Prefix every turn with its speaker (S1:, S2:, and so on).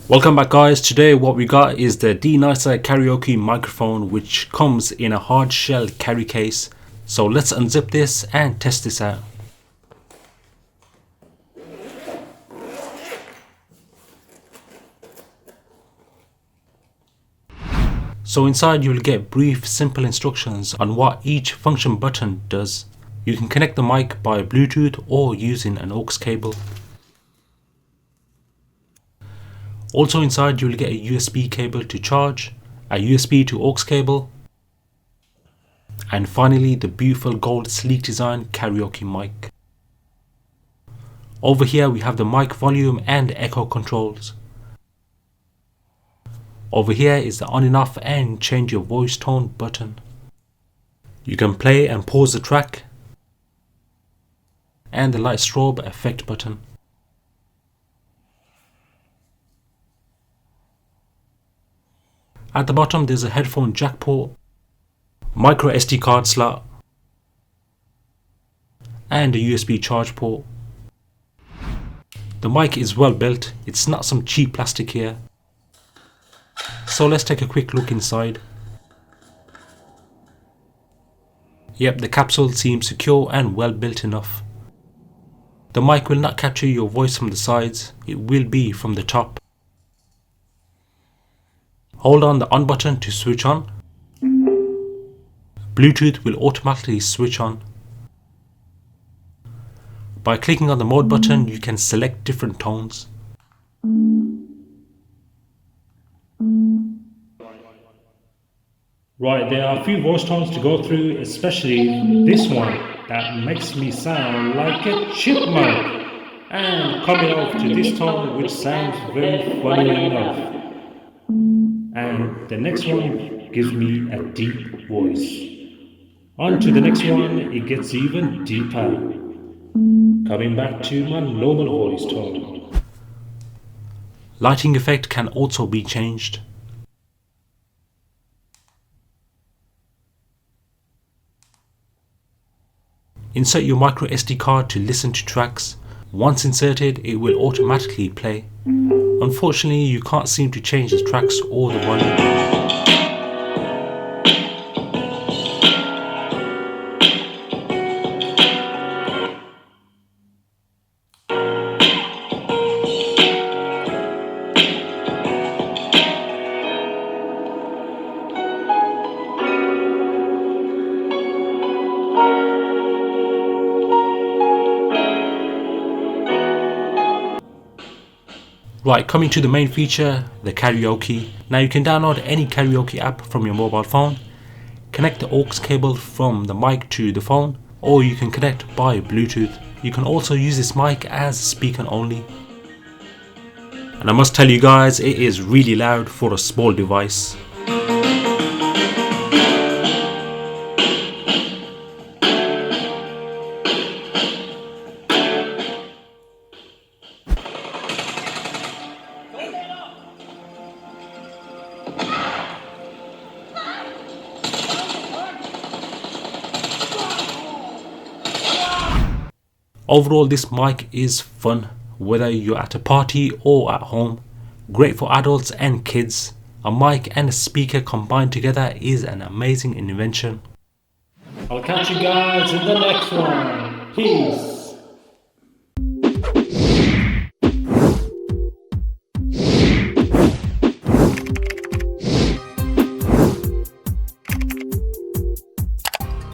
S1: Welcome back guys. Today what we got is the Denicer karaoke microphone, which comes in a hard shell carry case. So let's unzip this and test this out. So inside you'll get brief simple instructions on what each function button does. You can connect the mic by Bluetooth or using an aux cable. Also inside you will get a USB cable to charge, a USB to aux cable, and finally the beautiful gold sleek design karaoke mic. Over here we have the mic volume and echo controls. Over here is the on and off and change your voice tone button. You can play and pause the track, and the light strobe effect button. At the bottom there's a headphone jack port, micro SD card slot, and a USB charge port. The mic is well built, it's not some cheap plastic here. So let's take a quick look inside. Yep, the capsule seems secure and well built enough. The mic will not capture your voice from the sides, it will be from the top. Hold on the on button to switch on. Bluetooth will automatically switch on. By clicking on the mode button you can select different tones. Right, there are a few voice tones to go through, especially this one that makes me sound like a chipmunk, and coming off to this tone which sounds very funny enough. And the next one gives me a deep voice. On to the next one, it gets even deeper. Coming back to my normal voice tone. Lighting effect can also be changed. Insert your micro SD card to listen to tracks. Once inserted, it will automatically play. Unfortunately, you can't seem to change the tracks or the volume. Right, coming to the main feature, the karaoke. Now you can download any karaoke app from your mobile phone, connect the aux cable from the mic to the phone, or you can connect by Bluetooth. You can also use this mic as speaker only. And I must tell you guys, it is really loud for a small device. Overall, this mic is fun, whether you're at a party or at home. Great for adults and kids. A mic and a speaker combined together is an amazing invention. I'll catch you guys in the next one. Peace.